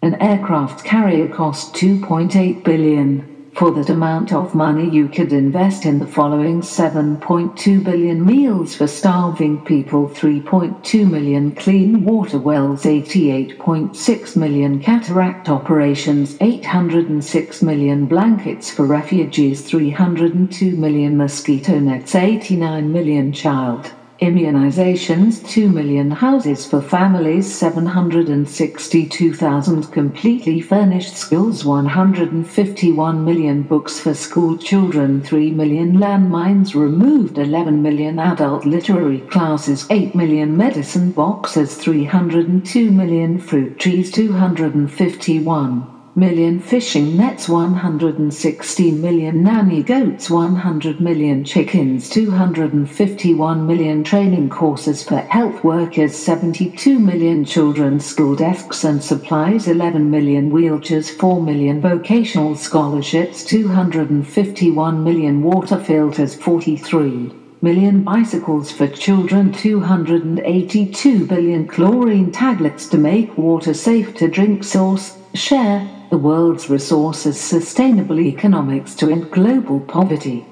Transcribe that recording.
An aircraft carrier cost $2.8 billion. For that amount of money you could invest in the following: 7.2 billion meals for starving people, 3.2 million clean water wells, 88.6 million cataract operations, 806 million blankets for refugees, 302 million mosquito nets, 89 million child immunizations, 2 million houses for families, 762,000 completely furnished schools, 151 million books for school children, 3 million landmines removed, 11 million adult literary classes, 8 million medicine boxes, 302 million fruit trees, 251 million fishing nets, 116 million nanny goats, 100 million chickens, 251 million training courses for health workers, 72 million children's school desks and supplies, 11 million wheelchairs, 4 million vocational scholarships, 251 million water filters, 43 million bicycles for children, 282 billion chlorine tablets to make water safe to drink. Source: share the world's resources, sustainable economics to end global poverty.